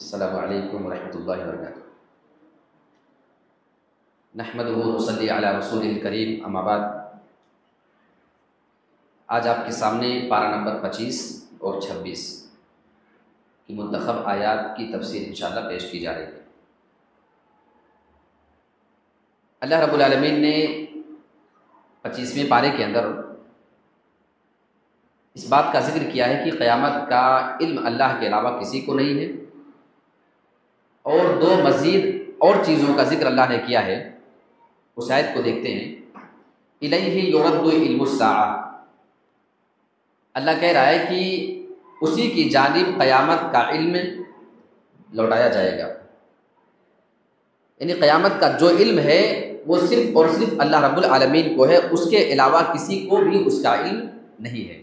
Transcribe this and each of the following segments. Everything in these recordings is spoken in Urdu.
السلام علیکم ورحمۃ اللہ وبرکاتہ۔ نحمدہ ونصلی علی رسول الکریم، اما بعد۔ آج آپ کے سامنے پارہ نمبر 25 اور 26 کی منتخب آیات کی تفسیر انشاءاللہ پیش کی جا رہی ہے۔ اللہ رب العالمین نے 25ویں پارے کے اندر اس بات کا ذکر کیا ہے کہ قیامت کا علم اللہ کے علاوہ کسی کو نہیں ہے، اور دو مزید اور چیزوں کا ذکر اللہ نے کیا ہے۔ اس آیت کو دیکھتے ہیں، الیہ یرد علم الساعہ۔ اللہ کہہ رہا ہے کہ اسی کی جانب قیامت کا علم لوٹایا جائے گا، یعنی قیامت کا جو علم ہے وہ صرف اور صرف اللہ رب العالمین کو ہے، اس کے علاوہ کسی کو بھی اس کا علم نہیں ہے۔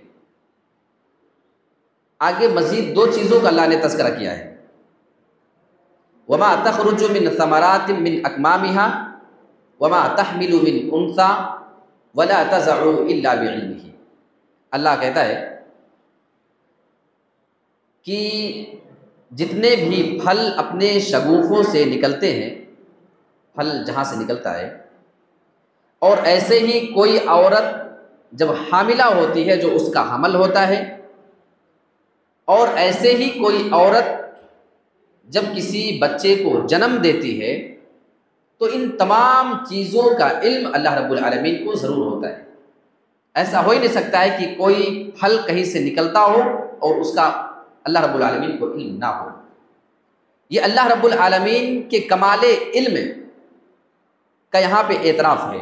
آگے مزید دو چیزوں کا اللہ نے تذکرہ کیا ہے، وما تخرج من ثمرات من اکمامها وما تحمل من انثى ولا تضع الا بعلمه۔ اللہ کہتا ہے کہ جتنے بھی پھل اپنے شگوفوں سے نکلتے ہیں، پھل جہاں سے نکلتا ہے، اور ایسے ہی کوئی عورت جب حاملہ ہوتی ہے جو اس کا حمل ہوتا ہے، اور ایسے ہی کوئی عورت جب کسی بچے کو جنم دیتی ہے، تو ان تمام چیزوں کا علم اللہ رب العالمین کو ضرور ہوتا ہے۔ ایسا ہو ہی نہیں سکتا ہے کہ کوئی پھل کہیں سے نکلتا ہو اور اس کا اللہ رب العالمین کو علم نہ ہو۔ یہ اللہ رب العالمین کے کمال علم کا یہاں پہ اعتراف ہے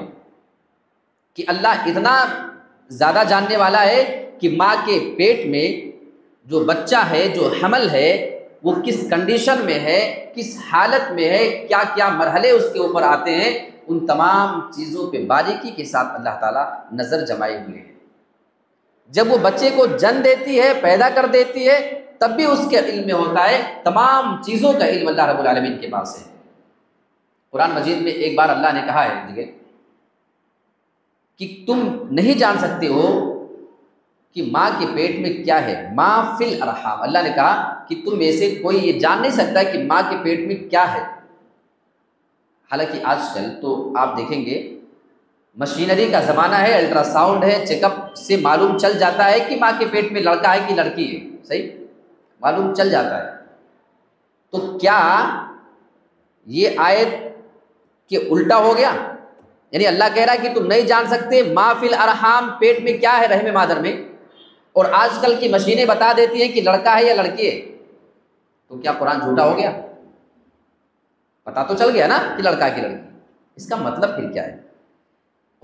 کہ اللہ اتنا زیادہ جاننے والا ہے کہ ماں کے پیٹ میں جو بچہ ہے، جو حمل ہے، وہ کس کنڈیشن میں ہے، کس حالت میں ہے، کیا کیا مرحلے اس کے اوپر آتے ہیں، ان تمام چیزوں پہ باریکی کے ساتھ اللہ تعالیٰ نظر جمائے ہوئے ہیں۔ جب وہ بچے کو جن دیتی ہے، پیدا کر دیتی ہے، تب بھی اس کے علم میں ہوتا ہے، تمام چیزوں کا علم اللہ رب العالمین کے پاس ہے۔ قرآن مجید میں ایک بار اللہ نے کہا ہے دیکھیں کہ تم نہیں جان سکتے ہو کہ ماں کے پیٹ میں کیا ہے، ما فی الارحام۔ اللہ نے کہا کہ تم میں سے کوئی یہ جان نہیں سکتا کہ ماں کے پیٹ میں کیا ہے۔ حالانکہ آج کل تو آپ دیکھیں گے مشینری کا زمانہ ہے، الٹرا ساؤنڈ ہے، چیک اپ سے معلوم چل جاتا ہے کہ ماں کے پیٹ میں لڑکا ہے کہ لڑکی ہے، صحیح معلوم چل جاتا ہے۔ تو کیا یہ آیت کے الٹا ہو گیا؟ یعنی اللہ کہہ رہا ہے کہ تم نہیں جان سکتے ما فی الارحام، پیٹ میں کیا ہے رحم مادر میں، اور آج کل کی مشینیں بتا دیتی ہیں کہ لڑکا ہے یا لڑکی ہے، تو کیا قرآن جھوٹا ہو گیا؟ پتا تو چل گیا نا کہ لڑکا ہے کہ لڑکی۔ اس کا مطلب پھر کیا ہے؟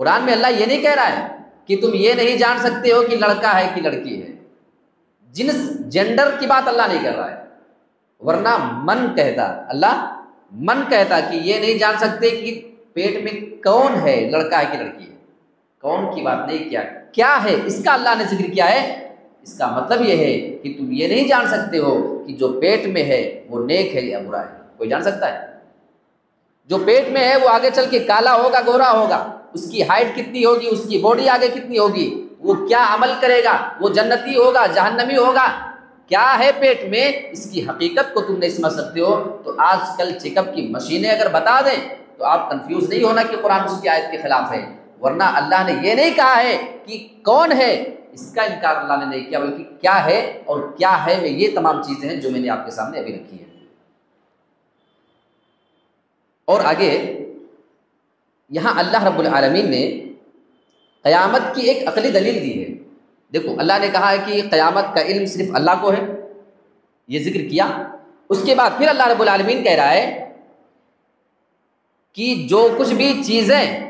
قرآن میں اللہ یہ نہیں کہہ رہا ہے کہ تم یہ نہیں جان سکتے ہو کہ لڑکا ہے کہ لڑکی ہے، جنس جینڈر کی بات اللہ نہیں کر رہا ہے، ورنہ من کہتا، اللہ من کہتا کہ یہ نہیں جان سکتے کہ پیٹ میں کون ہے، لڑکا ہے کہ لڑکی ہے۔ کون کی بات نہیں کیا، کیا ہے اس کا اللہ نے ذکر کیا ہے۔ اس کا مطلب یہ ہے کہ تم یہ نہیں جان سکتے ہو کہ جو پیٹ میں ہے وہ نیک ہے یا برا ہے۔ کوئی جان سکتا ہے؟ جو پیٹ میں ہے وہ آگے چل کے کالا ہوگا، گورا ہوگا، اس کی ہائٹ کتنی ہوگی، اس کی باڈی آگے کتنی ہوگی، وہ کیا عمل کرے گا، وہ جنتی ہوگا، جہنمی ہوگا، کیا ہے پیٹ میں، اس کی حقیقت کو تم نہیں سمجھ سکتے ہو۔ تو آج کل چیک اپ کی مشینیں اگر بتا دیں تو آپ کنفیوز نہیں ہونا کہ قرآن اس کی آیت کے خلاف ہے، ورنہ اللہ نے یہ نہیں کہا ہے کہ کون ہے، اس کا انکار اللہ نے نہیں کیا، بلکہ کیا ہے اور کیا ہے میں، یہ تمام چیزیں ہیں جو میں نے آپ کے سامنے ابھی رکھی ہیں۔ اور آگے یہاں اللہ رب العالمین نے قیامت کی ایک عقلی دلیل دی ہے۔ دیکھو اللہ نے کہا ہے کہ قیامت کا علم صرف اللہ کو ہے، یہ ذکر کیا۔ اس کے بعد پھر اللہ رب العالمین کہہ رہا ہے کہ جو کچھ بھی چیزیں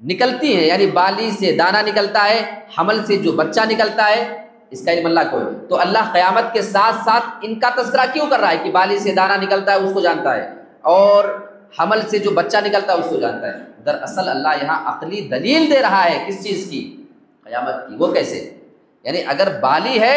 نکلتی ہیں، یعنی بالی سے دانہ نکلتا ہے، حمل سے جو بچہ نکلتا ہے، اس کا علم اللہ کو ہے۔ تو اللہ قیامت کے ساتھ ساتھ ان کا تذکرہ کیوں کر رہا ہے کہ بالی سے دانہ نکلتا ہے اس کو جانتا ہے، اور حمل سے جو بچہ نکلتا ہے اس کو جانتا ہے؟ دراصل اللہ یہاں عقلی دلیل دے رہا ہے، کس چیز کی؟ قیامت کی۔ وہ کیسے؟ یعنی اگر بالی ہے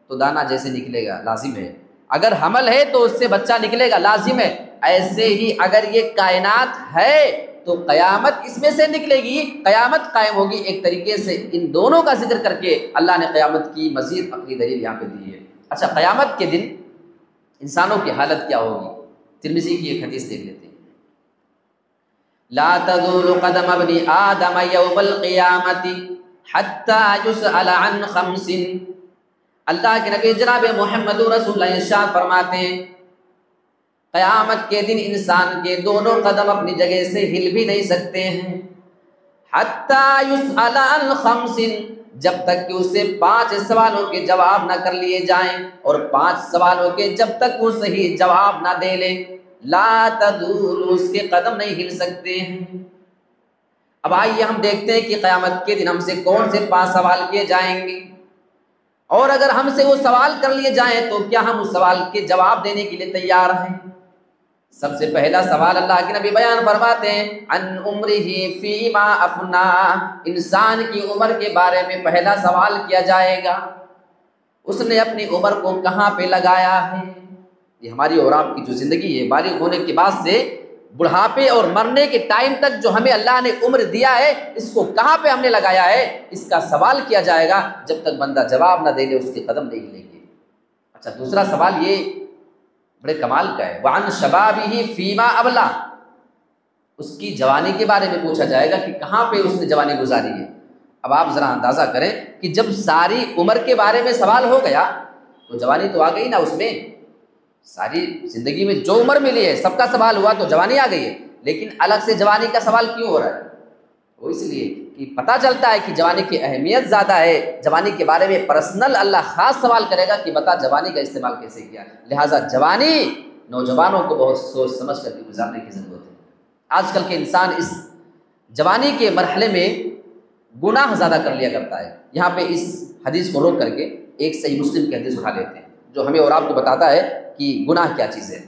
تو دانہ جیسے نکلے گا، لازم ہے، اگر حمل ہے تو اس سے بچہ نکلے گا، لازم ہے، ایسے ہی اگر یہ کائنات ہے تو قیامت اس میں سے نکلے گی، قیامت قائم ہوگی۔ ایک طریقے سے ان دونوں کا ذکر کر کے اللہ نے قیامت کی مزید عقلی دلیل یہاں پہ دی ہے۔ اچھا، قیامت کے دن انسانوں کی حالت کیا ہوگی؟ ترمذی کی ایک حدیث دیکھ لیتے ہیں، لا تزول قدم ابن آدم یوم القیامت حتی یسأل عن خمس۔ اللہ کے نبی جناب محمد رسول اللہ ارشاد فرماتے ہیں قیامت کے دن انسان کے دونوں قدم اپنی جگہ سے ہل بھی نہیں سکتے ہیں، حتی یسأل عن خمس، جب تک کہ اسے 5 سوالوں کے جواب نہ کر لیے جائیں، اور 5 سوالوں کے جب تک وہ صحیح جواب نہ دے لے، لا تزول، اس کے قدم نہیں ہل سکتے ہیں۔ اب آئیے ہم دیکھتے ہیں کہ قیامت کے دن ہم سے کون سے 5 سوال کیے جائیں گے، اور اگر ہم سے وہ سوال کر لیے جائیں تو کیا ہم اس سوال کے جواب دینے کے لیے تیار ہیں؟ سب سے پہلا سوال اللہ کے نبی بیان فرماتے ہیں عن عمرہ فیما افنا، انسان کی عمر کے بارے میں پہلا سوال کیا جائے گا، اس نے اپنی عمر کو کہاں پہ لگایا ہے۔ یہ ہماری اور آپ کی جو زندگی ہے، بالغ ہونے کے بعد سے بڑھاپے اور مرنے کے ٹائم تک جو ہمیں اللہ نے عمر دیا ہے، اس کو کہاں پہ ہم نے لگایا ہے، اس کا سوال کیا جائے گا۔ جب تک بندہ جواب نہ دے لے اس کے قدم نہیں ہلیں گے۔ اچھا، دوسرا سوال یہ بڑے کمال کا ہے، وعن شبابہ فیما ابلا، اس کی جوانی کے بارے میں پوچھا جائے گا کہ کہاں پہ اس نے جوانی گزاری ہے۔ اب آپ ذرا اندازہ کریں کہ جب ساری عمر کے بارے میں سوال ہو گیا تو جوانی تو آ گئی نا، اس میں ساری زندگی میں جو عمر ملی ہے سب کا سوال ہوا تو جوانی آ گئی ہے، لیکن الگ سے جوانی کا سوال کیوں ہو رہا ہے؟ وہ اس لیے کہ پتہ چلتا ہے کہ جوانی کی اہمیت زیادہ ہے، جوانی کے بارے میں پرسنل اللہ خاص سوال کرے گا کہ بتا جوانی کا استعمال کیسے کیا، لہٰذا جوانی نوجوانوں کو بہت سوچ سمجھ کر کے گزارنے کی ضرورت ہے۔ آج کل کے انسان اس جوانی کے مرحلے میں گناہ زیادہ کر لیا کرتا ہے۔ یہاں پہ اس حدیث کو روک کر کے ایک صحیح مسلم کی حدیث اٹھا لیتے ہیں جو ہمیں اور آپ کو بتاتا ہے کہ گناہ کیا چیز ہے۔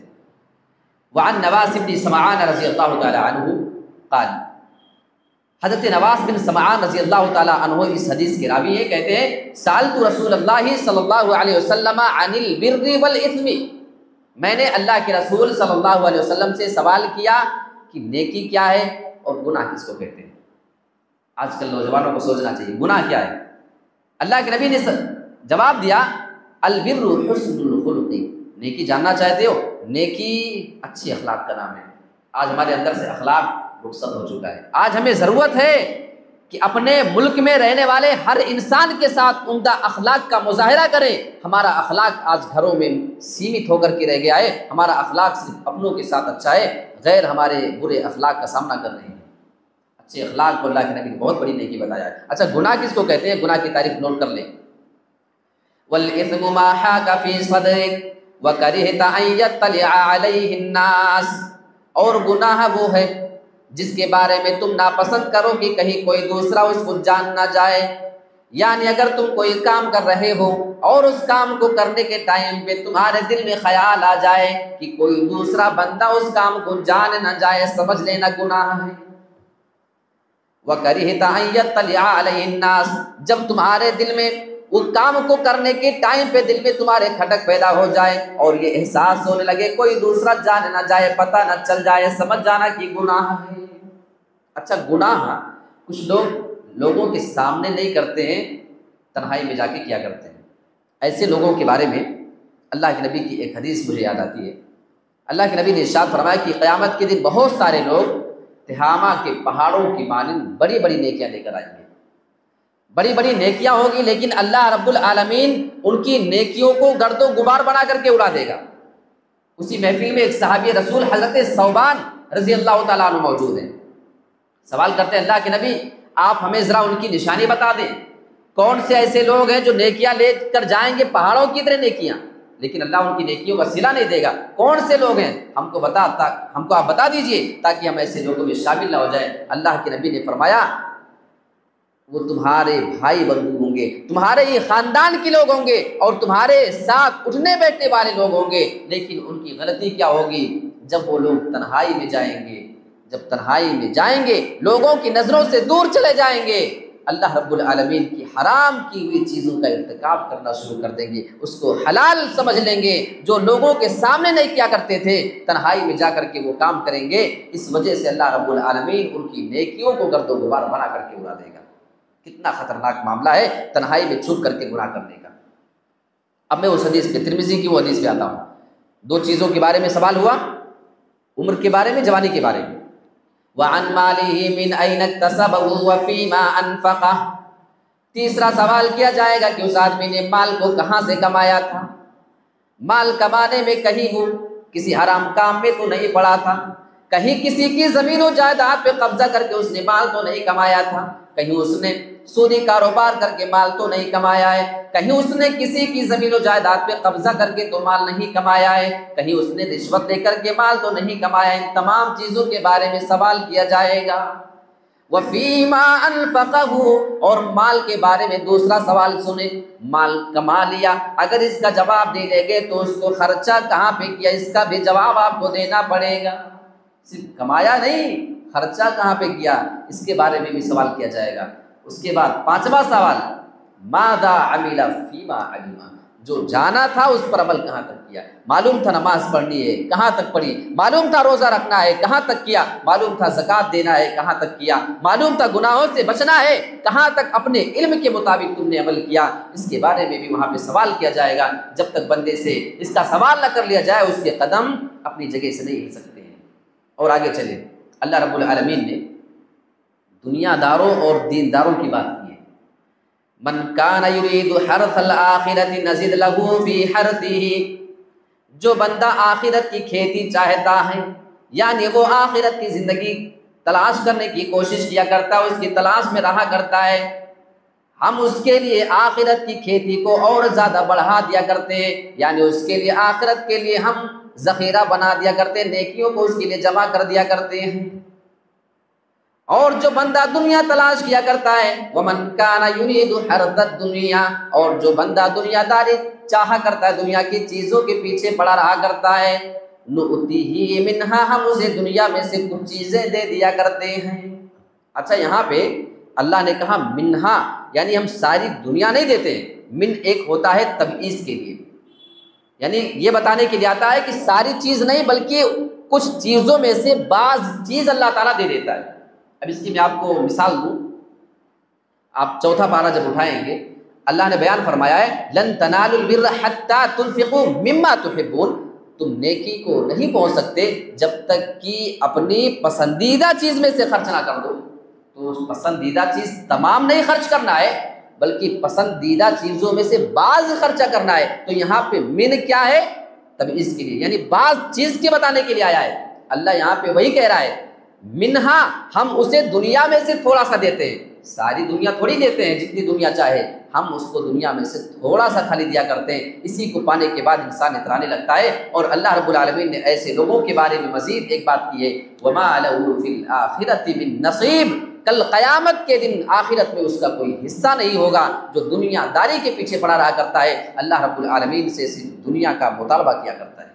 وعن نواس بن سمعان رضی اللہ تعالی عنہ قال، حضرت نواس بن سمعان رضی اللہ تعالی عنہ اس حدیث کے راوی ہیں، کہتے ہیں سألت رسول اللہ صلی اللہ علیہ وسلم عن البر والاثم، میں نے اللہ کے رسول صلی اللہ علیہ وسلم سے سوال کیا کہ نیکی کیا ہے اور گناہ کس کو کہتے ہیں۔ آج کل نوجوانوں کو سوچنا چاہیے گناہ کیا ہے۔ اللہ کے نبی نے جواب دیا البر حسن الخلق، نیکی جاننا چاہتے ہو؟ نیکی اچھی اخلاق کا نام ہے۔ آج ہمارے اندر سے اخلاق رخصت ہو چکا ہے۔ آج ہمیں ضرورت ہے کہ اپنے ملک میں رہنے والے ہر انسان کے ساتھ عمدہ اخلاق کا مظاہرہ کریں۔ ہمارا اخلاق آج گھروں میں سیمت ہو کر کے رہ گیا ہے، ہمارا اخلاق صرف اپنوں کے ساتھ اچھا ہے، غیر ہمارے برے اخلاق کا سامنا کر رہے ہیں۔ اچھے اخلاق کو اللہ کے نبی نے بہت بڑی نیکی بتایا ہے۔ اچھا، گناہ کس کو کہتے ہیں؟ گناہ کی تعریف نوٹ کر لیں، والإثم ما حاك في صدرك وكرهت أن يطلع عليه الناس، اور گناہ وہ ہے جس کے بارے میں تم ناپسند کرو کہ کہیں کوئی دوسرا اس کو جان نہ جائے، یعنی اگر تم کوئی کام کر رہے ہو اور اس کام کو کرنے کے ٹائم پہ تمہارے دل میں خیال آ جائے کہ کوئی دوسرا بندہ اس کام کو جان نہ جائے، سمجھ لینا گناہ ہے۔ وَكَرِهْتَ أَن يَطَّلِعَ عَلَيْهِ النَّاسِ، جب تمہارے دل میں اس کام کو کرنے کے ٹائم پہ دل میں تمہارے کھٹک پیدا ہو جائے اور یہ احساس ہونے لگے کوئی دوسرا جان نہ جائے، پتہ نہ چل جائے، سمجھ جانا کہ گناہ ہے۔ اچھا، گناہ کچھ لوگ لوگوں کے سامنے نہیں کرتے ہیں، تنہائی میں جا کے کیا کرتے ہیں۔ ایسے لوگوں کے بارے میں اللہ کے نبی کی ایک حدیث مجھے یاد آتی ہے۔ اللہ کے نبی نے ارشاد فرمایا کہ قیامت کے دن بہت سارے لوگ تہامہ کے پہاڑوں کی مانند بڑی بڑی نیکیاں لے کر آئیں گے، بڑی بڑی نیکیاں ہوگی، لیکن اللہ رب العالمین ان کی نیکیوں کو گرد و غبار بنا کر کے اڑا دے گا۔ اسی محفل میں ایک صحابی رسول حضرت ثوبان رضی اللہ تعالیٰ عنہ موجود ہیں۔ سوال کرتے ہیں اللہ کے نبی آپ ہمیں ذرا ان کی نشانی بتا دیں، کون سے ایسے لوگ ہیں جو نیکیاں لے کر جائیں گے پہاڑوں کی طرح نیکیاں، لیکن اللہ ان کی نیکیوں کا صلہ نہیں دے گا؟ کون سے لوگ ہیں ہم کو آپ بتا دیجئے تاکہ ہم ایسے لوگوں میں شامل نہ ہو جائیں۔ اللہ کے نبی نے فرمایا وہ تمہارے بھائی بندو ہوں گے، تمہارے ہی خاندان کے لوگ ہوں گے اور تمہارے ساتھ اٹھنے بیٹھنے والے لوگ ہوں گے، لیکن ان کی غلطی کیا ہوگی؟ جب وہ لوگ تنہائی میں جائیں گے، جب تنہائی میں جائیں گے لوگوں کی نظروں سے دور چلے جائیں گے، اللہ رب العالمین کی حرام کی ہوئی چیزوں کا ارتکاب کرنا شروع کر دیں گے، اس کو حلال سمجھ لیں گے۔ جو لوگوں کے سامنے نہیں کیا کرتے تھے تنہائی میں جا کر کے وہ کام کریں گے، اس وجہ سے اللہ رب العالمین ان کی نیکیوں کو گرد و غبار بنا کر کے اڑا دے گا۔ کتنا خطرناک معاملہ ہے تنہائی میں چھپ کر کے گناہ کرنے کا۔ اب میں اس حدیث پہ، ترمذی کی وہ حدیث پہ آتا ہوں۔ دو چیزوں کے بارے میں سوال ہوا، عمر کے بارے میں، جوانی کے بارے میں۔ وَعَنْ مَالِهِ مِنْ أَيْنَ اكْتَسَبَهُ وَفِيمَا أَنْفَقَهُ، تیسرا سوال کیا جائے گا کہ اس آدمی نے مال کو کہاں سے کمایا تھا، مال کمانے میں کہیں وہ کسی حرام کام میں تو نہیں پڑا تھا، کہیں کسی کی زمین و جائیداد پہ قبضہ کر کے اس نے مال تو نہیں کمایا تھا، کہیں اس نے سودی کاروبار کر کے مال تو نہیں کمایا ہے، کہیں اس نے کسی کی زمین و جائیداد پہ قبضہ کر کے تو مال نہیں کمایا ہے، کہیں اس نے رشوت لے کر کے مال تو نہیں کمایا ہے۔ ان تمام چیزوں کے بارے میں سوال کیا جائے گا۔ وَفِيمَا أَنْفَقَهُ، اور مال کے بارے میں دوسرا سوال سنیں، مال کما لیا، اگر اس کا جواب دے لیں گے تو اس کو خرچہ کہاں پہ کیا، اس کا بھی جواب آپ کو دینا پڑے گا۔ صرف کمایا نہیں، خرچہ کہاں پہ کیا، اس کے بارے میں بھی سوال کیا جائے گا۔ اس کے بعد پانچواں سوال، ماذا عمل فیما علم، جو جانا تھا اس پر عمل کہاں تک کیا، معلوم تھا نماز پڑھنی ہے کہاں تک پڑھی، معلوم تھا روزہ رکھنا ہے کہاں تک کیا، معلوم تھا زکوٰۃ دینا ہے کہاں تک کیا، معلوم تھا گناہوں سے بچنا ہے کہاں تک اپنے علم کے مطابق تم نے عمل کیا۔ اس کے بارے میں بھی وہاں پہ سوال کیا جائے گا۔ جب تک بندے سے اس کا سوال نہ کر لیا جائے اس کے قدم اپنی جگہ سے نہیں ہل سکتے ہیں۔ اور آگے چلے، اللہ رب العالمین نے دنیا داروں اور دینداروں کی بات کی ہے۔ من کان یرید حرث الآخرۃ نزد لہ فی حرثہ، جو بندہ آخرت کی کھیتی چاہتا ہے، یعنی وہ آخرت کی زندگی تلاش کرنے کی کوشش کیا کرتا ہے، اس کی تلاش میں رہا کرتا ہے، ہم اس کے لیے آخرت کی کھیتی کو اور زیادہ بڑھا دیا کرتے ہیں، یعنی اس کے لیے آخرت کے لیے ہم ذخیرہ بنا دیا کرتے ہیں، نیکیوں کو اس کے لیے جمع کر دیا کرتے ہیں۔ اور جو بندہ دنیا تلاش کیا کرتا ہے، وَمَنْ كَانَ يُرِيدُ حَرْثَ الدُّنْيَا، اور جو بندہ دنیا داری چاہا کرتا ہے، دنیا کی چیزوں کے پیچھے پڑا رہا کرتا ہے، نُؤْتِهِ مِنْهَا، ہم اسے دنیا میں سے کچھ چیزیں دے دیا کرتے ہیں۔ اچھا، یہاں پہ اللہ نے کہا منہا، یعنی ہم ساری دنیا نہیں دیتے ہیں، من ایک ہوتا ہے تبعیض کے لیے، یعنی یہ بتانے کے لیے آتا ہے کہ ساری چیز نہیں بلکہ کچھ چیزوں میں سے بعض چیز اللہ تعالیٰ دے دیتا ہے۔ اب اس کی میں آپ کو مثال دوں، آپ چوتھا پارہ جب اٹھائیں گے، اللہ نے بیان فرمایا ہے لن تنالوا البر حتى تنفقوا مما تحبون، تم نیکی کو نہیں پہنچ سکتے جب تک کہ اپنی پسندیدہ چیز میں سے خرچ نہ کر دو۔ تو پسندیدہ چیز تمام نہیں خرچ کرنا ہے بلکہ پسندیدہ چیزوں میں سے بعض خرچہ کرنا ہے۔ تو یہاں پہ من کیا ہے؟ تبعیض کے لیے، یعنی بعض چیز کے بتانے کے لیے آیا ہے۔ اللہ یہاں پہ وہی کہہ رہا ہے منہا، ہم اسے دنیا میں سے تھوڑا سا دیتے ہیں، ساری دنیا تھوڑی دیتے ہیں جتنی دنیا چاہے، ہم اس کو دنیا میں سے تھوڑا سا خالی دیا کرتے ہیں۔ اسی کو پانے کے بعد انسان اترانے لگتا ہے۔ اور اللہ رب العالمین نے ایسے لوگوں کے بارے میں مزید ایک بات کی ہے، وَمَا لَهُ فِي الْآخِرَةِ مِن نَصِيبٍ، کل قیامت کے دن آخرت میں اس کا کوئی حصہ نہیں ہوگا جو دنیا داری کے پیچھے پڑا رہا کرتا ہے، اللہ رب العالمین سے صرف دنیا کا مطالبہ کیا کرتا ہے۔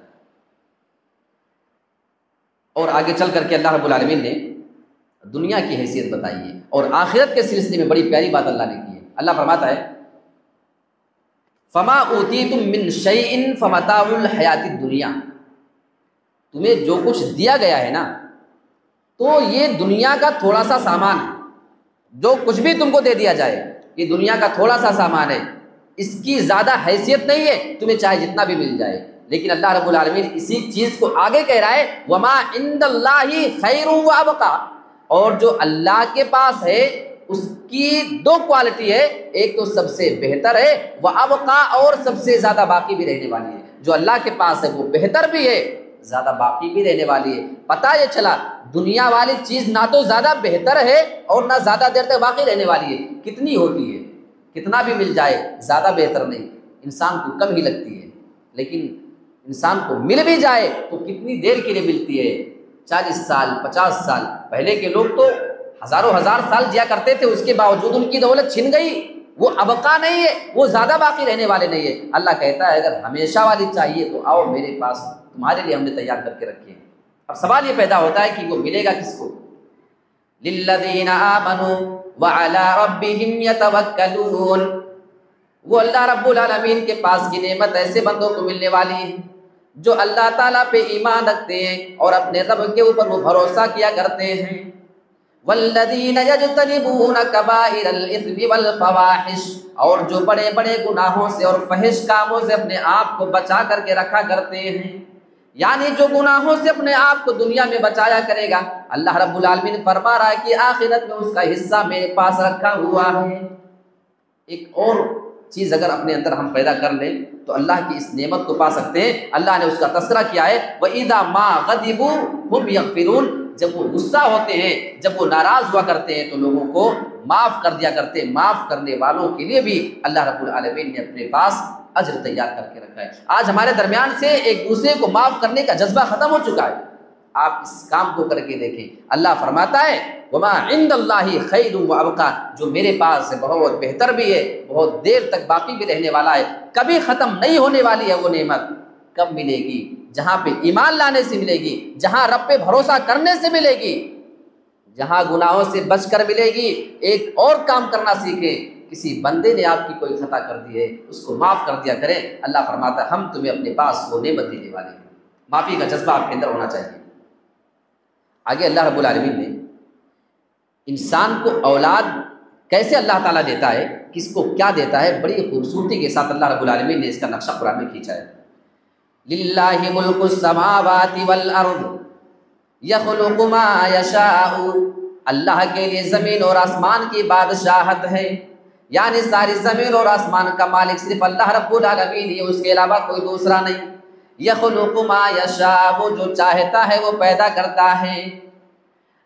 اور آگے چل کر کے اللہ رب العالمین نے دنیا کی حیثیت بتائی ہے اور آخرت کے سلسلے میں بڑی پیاری بات اللہ نے کی ہے۔ اللہ فرماتا ہے فَمَا أُوتِيتُم مِّن شَيْءٍ فَمَتَاعُ الْحَيَاةِ الدُّنْيَا، تمہیں جو کچھ دیا گیا ہے نا تو یہ دنیا کا تھوڑا سا سامان ہے، جو کچھ بھی تم کو دے دیا جائے یہ دنیا کا تھوڑا سا سامان ہے، اس کی زیادہ حیثیت نہیں ہے، تمہیں چاہے جتنا بھی مل جائے۔ لیکن اللہ رب العالمین اسی چیز کو آگے کہہ رہا ہے وَمَا عِندَ اللَّهِ خَيْرٌ وَأَبْقَىٰ، اور جو اللہ کے پاس ہے اس کی دو کوالٹی ہے، ایک تو سب سے بہتر ہے، وَأَبْقَىٰ، اور سب سے زیادہ باقی بھی رہنے والی ہے۔ جو اللہ کے پاس ہے وہ بہتر بھی ہے، زیادہ باقی بھی رہنے والی ہے۔ پتہ یہ چلا دنیا والی چیز نہ تو زیادہ بہتر ہے اور نہ زیادہ دیر تک باقی رہنے والی ہے، کتنی ہوتی ہے، کتنا بھی مل جائے زیادہ بہتر نہیں، انسان کو کم ہی لگتی ہے، لیکن انسان کو مل بھی جائے تو کتنی دیر کے لیے ملتی ہے، 40 سال 50 سال۔ پہلے کے لوگ تو ہزاروں ہزار سال جیا کرتے تھے، اس کے باوجود ان کی دولت چھن گئی، وہ ابقا نہیں ہے، وہ زیادہ باقی رہنے والے نہیں ہے۔ اللہ کہتا ہے اگر ہمیشہ والی چاہیے تو آؤ میرے پاس، تمہارے لیے ہم نے تیار کر کے رکھے ہیں۔ اب سوال یہ پیدا ہوتا ہے کہ وہ ملے گا کس کو؟ للذین آمنوا وعلی ربہم یتوکلون، وہ اللہ رب العالمین کے پاس کی نعمت ایسے بندوں کو ملنے والی ہے جو اللہ تعالیٰ پہ ایمان رکھتے ہیں اور اپنے رب کے اوپر وہ بھروسہ کیا کرتے ہیں۔ والذین یجتنبون کبائر الاثم والفواحش، اور جو بڑے بڑے گناہوں سے اور فحش کاموں سے اپنے آپ کو بچا کر کے رکھا کرتے ہیں۔ یعنی جو گناہوں سے اپنے آپ کو دنیا میں بچایا کرے گا، اللہ رب العالمین فرما رہا ہے کہ آخرت میں اس کا حصہ میرے پاس رکھا ہوا ہے۔ ایک اور چیز اگر اپنے اندر ہم پیدا کر لیں تو اللہ کی اس نعمت کو پا سکتے ہیں۔ اللہ نے اس کا تذکرہ کیا ہے، وَإِذَا مَا غَضِبُوا هُمْ يَغْفِرُونَ، جب وہ غصہ ہوتے ہیں، جب وہ ناراض ہوا کرتے ہیں تو لوگوں کو معاف کر دیا کرتے ہیں۔ معاف کرنے والوں کے لیے بھی اللہ رب العالمین نے اپنے پاس اجر تیار کر کے رکھا ہے۔ آج ہمارے درمیان سے ایک دوسرے کو معاف کرنے کا جذبہ ختم ہو چکا ہے۔ آپ اس کام کو کر کے دیکھیں، اللہ فرماتا ہے وَمَا عِندَ اللَّهِ خَيْرٌ وَأَبْقَىٰ، جو میرے پاس ہے بہت بہتر بھی ہے، بہت دیر تک باقی بھی رہنے والا ہے، کبھی ختم نہیں ہونے والی ہے۔ وہ نعمت کب ملے گی؟ جہاں پہ ایمان لانے سے ملے گی، جہاں رب پہ بھروسہ کرنے سے ملے گی، جہاں گناہوں سے بچ کر ملے گی۔ ایک اور کام کرنا سیکھیں، کسی بندے نے آپ کی کوئی خطا کر دی ہے اس کو معاف کر دیا کریں۔ اللہ فرماتا ہے ہم تمہیں اپنے پاس وہ نعمت دینے والے ہیں۔ معافی کا جذبہ آپ کے اندر ہونا چاہیے۔ آگے اللہ رب العالمین نے انسان کو اولاد کیسے اللہ تعالیٰ دیتا ہے، کس کو کیا دیتا ہے، بڑی خوبصورتی کے ساتھ اللہ رب العالمین نے اس کا نقشہ قرآن میں کھینچا ہے۔ لِلَّهِ مُلْكُ السَّمَاوَاتِ وَالْأَرْضِ يَخْلُقُ مَا يَشَاءُ، اللہ کے لیے زمین اور آسمان کی بادشاہت ہے، یعنی ساری زمین اور آسمان کا مالک صرف اللہ رب العالمین ہے، اس کے علاوہ کوئی دوسرا نہیں۔ یخلق ما یشاء، وہ جو چاہتا ہے وہ پیدا کرتا ہے۔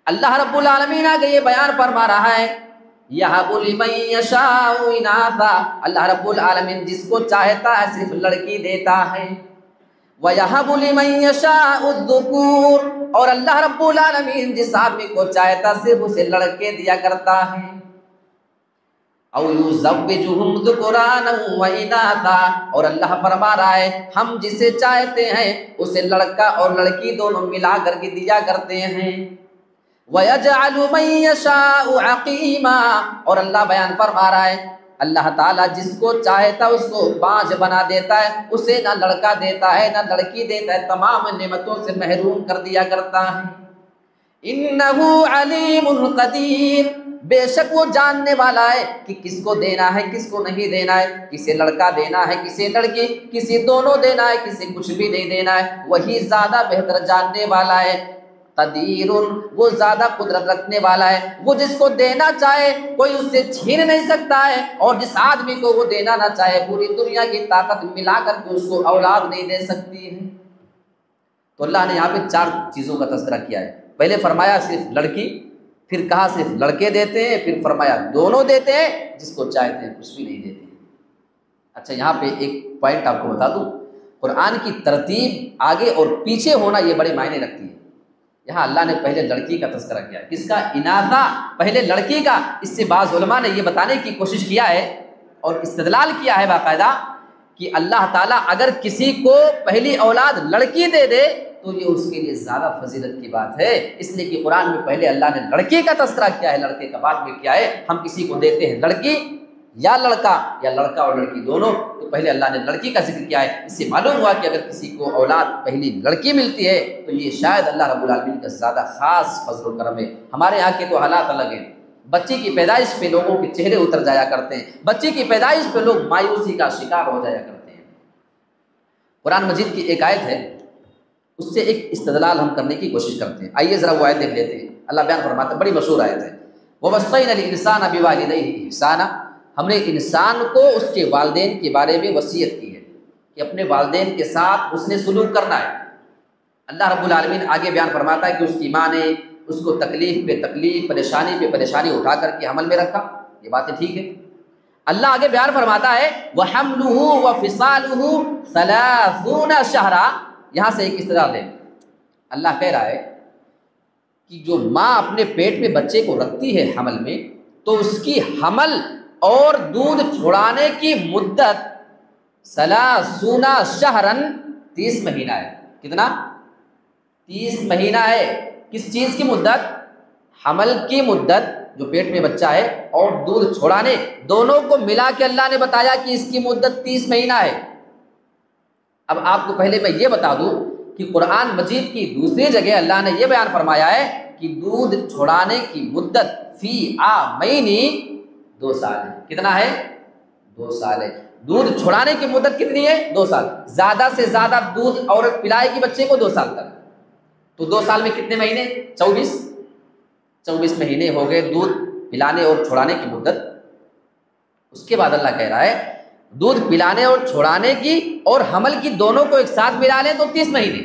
اللہ رب العالمین آگے یہ بیان فرما رہا ہے یہب لمن یشاء اناثا، اللہ رب العالمین جس کو چاہتا ہے صرف لڑکی دیتا ہے۔ وَيَهَبُ لِمَن يَشَاءُ الذُّكُورَ، اور اللہ رب العالمین جس آدمی کو چاہتا صرف اسے لڑکے دیا کرتا ہے۔ او یزوجہم ذکرانا واناثا، اور اللہ فرما رہا ہے ہم جسے چاہتے ہیں اسے لڑکا اور لڑکی دونوں ملا کر کے دیا کرتے ہیں۔ وَيَجْعَلُ مَن يَشَاءُ عَقِيمًا، اور اللہ بیان فرما رہا ہے اللہ تعالیٰ جس کو چاہتا اس کو بانجھ بنا دیتا ہے، اسے نہ لڑکا دیتا ہے نہ لڑکی دیتا ہے، تمام نعمتوں سے محروم کر دیا کرتا ہے۔ اِنَّهُ عَلِيمٌ قَدِيرٌ، بے شک وہ جاننے والا ہے کہ کس کو دینا ہے کس کو نہیں دینا ہے، کسے لڑکا دینا ہے کسے لڑکی، کسی دونوں دینا ہے کسی کچھ بھی نہیں دینا ہے، وہی زیادہ بہتر جاننے والا ہے۔ قدیر، وہ زیادہ قدرت رکھنے والا ہے، وہ جس کو دینا چاہے کوئی اس سے چھین نہیں سکتا ہے، اور جس آدمی کو وہ دینا نہ چاہے پوری دنیا کی طاقت ملا کر کے اس کو اولاد نہیں دے سکتی ہے۔ تو اللہ نے یہاں پہ 4 چیزوں کا تذکرہ کیا ہے۔ پہلے فرمایا صرف لڑکی، پھر کہا صرف لڑکے دیتے ہیں، پھر فرمایا دونوں دیتے ہیں، جس کو چاہتے ہیں کچھ بھی نہیں دیتے ہیں۔ اچھا یہاں پہ ایک پوائنٹ آپ کو بتا دوں، قرآن کی ترتیب آگے اور پیچھے ہونا یہ بڑے معنی رکھتی ہے۔ یہاں اللہ نے پہلے لڑکی کا تذکرہ کیا، کس کا؟ اناثا، پہلے لڑکی کا۔ اس سے بعض علماء نے یہ بتانے کی کوشش کیا ہے اور استدلال کیا ہے باقاعدہ کہ اللہ تعالیٰ اگر کسی کو پہلی اولاد لڑکی دے دے تو یہ اس کے لیے زیادہ فضیلت کی بات ہے، اس لیے کہ قرآن میں پہلے اللہ نے لڑکی کا تذکرہ کیا ہے، لڑکے کا بعد میں کیا ہے۔ ہم کسی کو دیتے ہیں لڑکی یا لڑکا، یا لڑکا اور لڑکی دونوں، تو پہلے اللہ نے لڑکی کا ذکر کیا ہے۔ اس سے معلوم ہوا کہ اگر کسی کو اولاد پہلی لڑکی ملتی ہے تو یہ شاید اللہ رب العالمین کا زیادہ خاص فضل و کرم ہے۔ ہمارے یہاں کے تو حالات الگ ہیں، بچی کی پیدائش پہ لوگوں کے چہرے اتر جایا کرتے ہیں، بچی کی پیدائش پہ لوگ مایوسی کا شکار ہو جایا کرتے ہیں۔ قرآن مجید کی ایک آیت ہے، اس سے ایک استدلال ہم کرنے کی کوشش کرتے ہیں۔ آئیے ذرا وہ آیت دیکھ لیتے ہیں۔ اللہ بیان فرماتا ہے، بڑی مشہور آیت ہے، وَوَصَّيْنَا الْإِنسَانَ بِوَالِدَيْهِ إِحْسَانًا، ہم نے انسان کو اس کے والدین کے بارے میں وصیت کی ہے کہ اپنے والدین کے ساتھ اس نے سلوک کرنا ہے۔ اللہ رب العالمین آگے بیان فرماتا ہے کہ اس کی ماں نے اس کو تکلیف پہ تکلیف، پریشانی پہ پریشانی اٹھا کر کے حمل میں رکھا، یہ باتیں ٹھیک ہے۔ اللہ آگے بیان فرماتا ہے وَحَمْلُهُ وَفِصَالُهُ 30 شَهْرًا، یہاں سے ایک استدلال ہے۔ اللہ کہہ رہا ہے کہ جو ماں اپنے پیٹ میں بچے کو رکھتی ہے حمل میں، تو اس کی حمل اور دودھ چھڑانے کی مدت 30 شہرن 30 مہینہ ہے۔ کتنا؟ 30 مہینہ ہے۔ کس چیز کی مدت؟ حمل کی مدت، جو پیٹ میں بچہ ہے، اور دودھ چھڑانے، دونوں کو ملا کے اللہ نے بتایا کہ اس کی مدت 30 مہینہ ہے۔ اب آپ کو پہلے میں یہ بتا دوں کہ قرآن مجید کی دوسری جگہ اللہ نے یہ بیان فرمایا ہے کہ دودھ چھڑانے کی مدت فی عامین 2 سال ہے۔ کتنا ہے؟ 2 سال ہے۔ دودھ چھڑانے کی مدت کتنی ہے؟ 2 سال۔ زیادہ سے زیادہ دودھ عورت پلائے گی بچے کو 2 سال تک، تو 2 سال میں کتنے مہینے؟ 24 مہینے ہو گئے دودھ پلانے اور چھڑانے کی مدت۔ اس کے بعد اللہ کہہ رہا ہے دودھ پلانے اور چھڑانے کی اور حمل کی دونوں کو ایک ساتھ ملا لیں تو 30 مہینے۔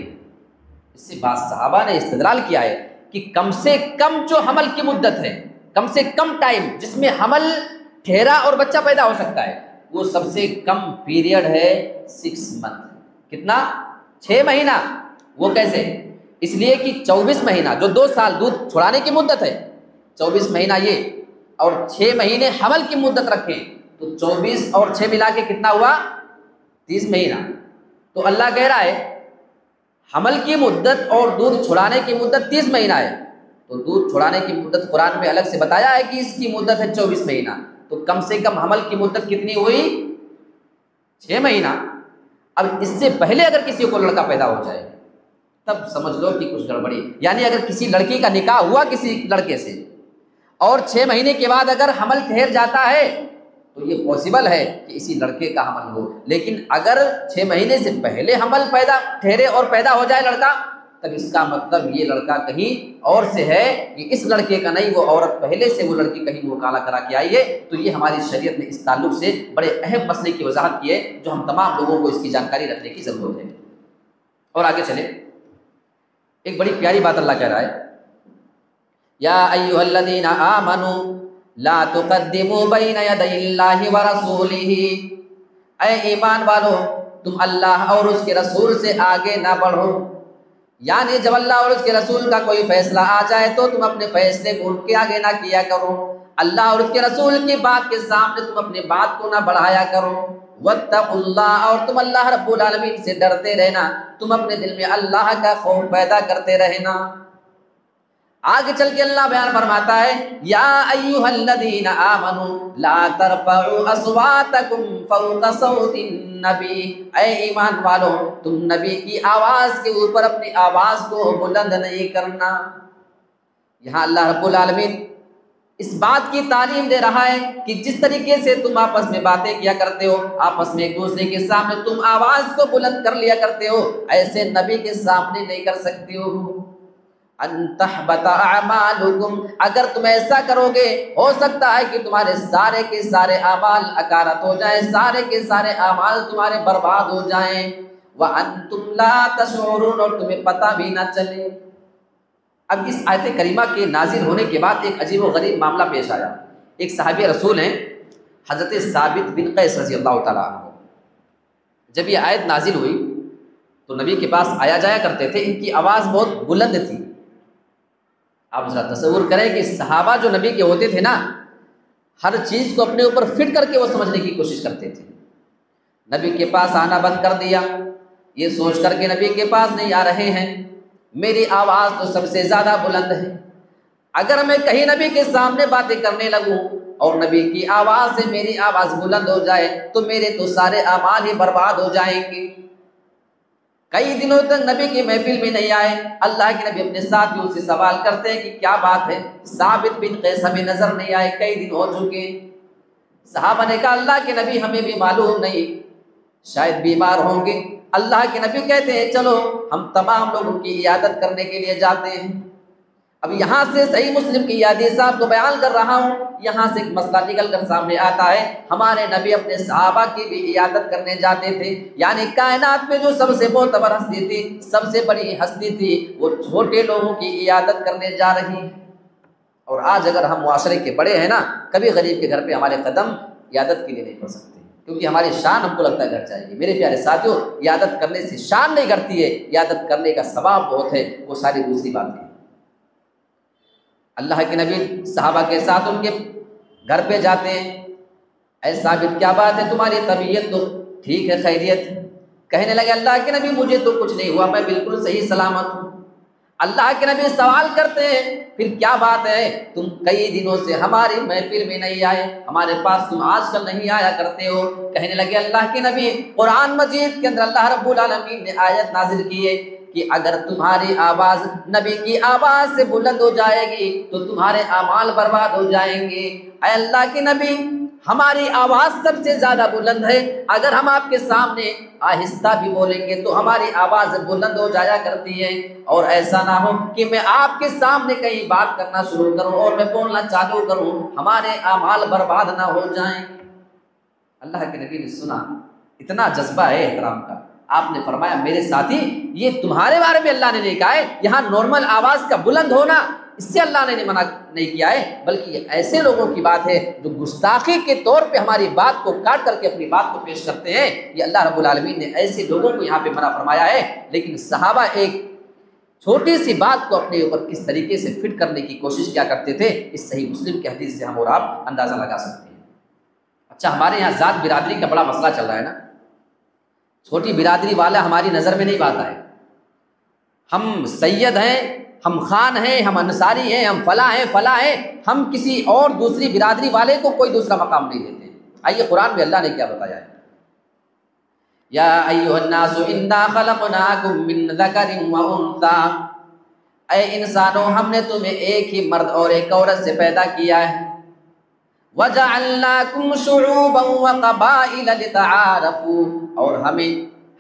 اس سے بعض صحابہ نے استدلال کیا ہے کہ کم سے کم جو حمل کی مدت ہے، کم سے کم ٹائم جس میں حمل ٹھہرا اور بچہ پیدا ہو سکتا ہے، وہ سب سے کم پیریڈ ہے 6 منتھ۔ کتنا؟ 6 مہینہ۔ وہ کیسے؟ اس لیے کہ 24 مہینہ جو 2 سال دودھ چھڑانے کی مدت ہے، 24 مہینہ یہ، اور 6 مہینے حمل کی مدت رکھیں تو 24 اور 6 ملا کے کتنا ہوا؟ 30 مہینہ۔ تو اللہ کہہ رہا ہے حمل کی مدت اور دودھ چھڑانے کی مدت 30 مہینہ ہے، تو دودھ چھڑانے کی مدت قرآن میں الگ سے بتایا ہے کہ اس کی مدت ہے 24 مہینہ، تو کم سے کم حمل کی مدت کتنی ہوئی؟ 6 مہینہ۔ اب اس سے پہلے اگر کسی کو لڑکا پیدا ہو جائے تب سمجھ لو کہ کچھ گڑبڑی، یعنی اگر کسی لڑکی کا نکاح ہوا کسی لڑکے سے اور 6 مہینے کے بعد اگر حمل ٹھہر جاتا ہے تو یہ پاسبل ہے کہ اسی لڑکے کا حمل ہو، لیکن اگر 6 مہینے سے پہلے حمل ٹھہرے اور پیدا ہو جائے لڑکا، تب اس کا مطلب یہ لڑکا کہیں اور سے ہے، کہ اس لڑکے کا نہیں، وہ عورت پہلے سے وہ لڑکی کہیں مکالمہ کرا کے آئی ہے۔ تو یہ ہماری شریعت نے اس تعلق سے بڑے اہم مسئلے کی وضاحت کی ہے جو ہم تمام لوگوں کو اس کی جانکاری رکھنے کی ضرورت ہے۔ اور آگے چلیں، ایک بڑی پیاری بات اللہ کہہ رہا ہے، یا ایھا الذین آمنوا لا تقدموا بین یدی اللہ ورسولہ، اے ایمان والو تم اللہ اور اس کے رسول سے آگے نہ بڑھو، یعنی جب اللہ اور اس کے رسول کا کوئی فیصلہ آ جائے تو تم اپنے فیصلے کو ان کے آگے نہ کیا کرو، اللہ اور اس کے رسول کی بات کے سامنے تم اپنی بات کو نہ بڑھایا کرو، واتقوا اللہ، اور تم اللہ رب العالمین سے ڈرتے رہنا، تم اپنے دل میں اللہ کا خوف پیدا کرتے رہنا۔ آگے چل کے اللہ بیان فرماتا ہے، یا ایھا الذین آمنوا لا ترفعوا اصواتکم فوق صوت النبی، اے ایمان والو تم نبی کی آواز کے اوپر اپنی آواز کو بلند نہیں کرنا۔ یہاں اللہ رب العالمین اس بات کی تعلیم دے رہا ہے کہ جس طریقے سے تم آپس میں باتیں کیا کرتے ہو، آپس میں ایک دوسرے کے سامنے تم آواز کو بلند کر لیا کرتے ہو، ایسے نبی کے سامنے نہیں کر سکتے ہو۔ ان تحبط اعمالکم، اگر تم ایسا کرو گے ہو سکتا ہے کہ تمہارے سارے کے سارے اعمال اکارت ہو جائیں، سارے کے سارے اعمال تمہارے برباد ہو جائیں، وانتم لا تشعرون، اور تمہیں پتہ بھی نہ چلے۔ اب اس آیت کریمہ کے نازل ہونے کے بعد ایک عجیب و غریب معاملہ پیش آیا۔ ایک صحابی رسول ہیں حضرت ثابت بن قیس رضی اللہ تعالیٰ عنہ، جب یہ آیت نازل ہوئی تو نبی کے پاس آیا جایا کرتے تھے، ان کی آواز بہت بلند تھی۔ آپ ذرا تصور کریں کہ صحابہ جو نبی کے ہوتے تھے نا، ہر چیز کو اپنے اوپر فٹ کر کے وہ سمجھنے کی کوشش کرتے تھے۔ نبی کے پاس آنا بند کر دیا، یہ سوچ کر کے نبی کے پاس نہیں آ رہے ہیں، میری آواز تو سب سے زیادہ بلند ہے، اگر میں کہیں نبی کے سامنے باتیں کرنے لگوں اور نبی کی آواز سے میری آواز بلند ہو جائے تو میرے تو سارے اعمال ہی برباد ہو جائیں گے۔ کئی دنوں تک نبی کی محفل میں نہیں آئے، اللہ کے نبی اپنے ساتھیوں سے سوال کرتے ہیں کہ کیا بات ہے، ثابت بن قیس ہمیں نظر نہیں آئے، کئی دن ہو چکے۔ صحابہ نے کہا اللہ کے نبی ہمیں بھی معلوم نہیں، شاید بیمار ہوں گے۔ اللہ کے نبی کہتے ہیں چلو ہم تمام لوگ ان کی عیادت کرنے کے لیے جاتے ہیں۔ اب یہاں سے صحیح مسلم کی حدیث آپ کو بیان کر رہا ہوں، یہاں سے ایک مسئلہ نکل کر سامنے آتا ہے، ہمارے نبی اپنے صحابہ کی بھی عیادت کرنے جاتے تھے، یعنی کائنات میں جو سب سے معتبر ہستی تھی، سب سے بڑی ہستی تھی، وہ چھوٹے لوگوں کی عیادت کرنے جا رہی ہے۔ اور آج اگر ہم معاشرے کے بڑے ہیں نا، کبھی غریب کے گھر پہ ہمارے قدم عیادت کے لیے نہیں پڑ سکتے، کیونکہ ہماری شان ہم کو لگتا ہے گھٹ جائے گی۔ میرے پیارے ساتھیوں، عیادت کرنے سے شان نہیں گھٹتی ہے، عیادت کرنے کا ثواب بہت ہے، وہ ساری دوسری باتیں۔ اللہ کے نبی صحابہ کے ساتھ ان کے گھر پہ جاتے ہیں، اے ثابت کیا بات ہے، تمہاری طبیعت تو ٹھیک ہے، خیریت ہے؟ کہنے لگے اللہ کے نبی مجھے تو کچھ نہیں ہوا، میں بالکل صحیح سلامت ہوں۔ اللہ کے نبی سوال کرتے ہیں پھر کیا بات ہے، تم کئی دنوں سے ہماری محفل میں نہیں آئے، ہمارے پاس تم آج کل نہیں آیا کرتے ہو۔ کہنے لگے اللہ کے نبی قرآن مجید کے اندر اللہ رب العالمین نے آیت نازل کی ہے کہ اگر تمہاری آواز نبی کی آواز سے بلند ہو جائے گی تو تمہارے اعمال برباد ہو جائیں گے۔ اے اللہ کے نبی ہماری آواز سب سے زیادہ بلند ہے، اگر ہم آپ کے سامنے آہستہ بھی بولیں گے تو ہماری آواز بلند ہو جایا کرتی ہے، اور ایسا نہ ہو کہ میں آپ کے سامنے کہیں بات کرنا شروع کروں اور میں بولنا چالو کروں، ہمارے اعمال برباد نہ ہو جائیں۔ اللہ کے نبی نے سنا، اتنا جذبہ ہے احترام کا، آپ نے فرمایا میرے ساتھی یہ تمہارے بارے میں اللہ نے نہیں کہا ہے، یہاں نارمل آواز کا بلند ہونا اس سے اللہ نے منع نہیں کیا ہے، بلکہ یہ ایسے لوگوں کی بات ہے جو گستاخی کے طور پہ ہماری بات کو کاٹ کر کے اپنی بات کو پیش کرتے ہیں، یہ اللہ رب العالمین نے ایسے لوگوں کو یہاں پہ منع فرمایا ہے۔ لیکن صحابہ ایک چھوٹی سی بات کو اپنے اوپر کس طریقے سے فٹ کرنے کی کوشش کیا کرتے تھے، اس صحیح مسلم کے حدیث سے ہم اور آپ اندازہ لگا سکتے ہیں۔ اچھا، ہمارے یہاں ذات برادری کا بڑا مسئلہ چل رہا ہے نا، چھوٹی برادری والا ہماری نظر میں نہیں بات ہے، ہم سید ہیں، ہم خان ہیں، ہم انصاری ہیں، ہم فلاں ہیں فلاں ہیں، ہم کسی اور دوسری برادری والے کو کوئی دوسرا مقام نہیں دیتے۔ آئیے قرآن میں اللہ نے کیا بتایا ہے، یا ایھا الناس انا خلقناکم من ذکر و انثی، اے انسانوں ہم نے تمہیں ایک ہی مرد اور ایک عورت سے پیدا کیا ہے، وَجَعَلْنَاكُمْ شُعُوبًا وَقَبَائِلَ لِتَعَارَفُوا، اور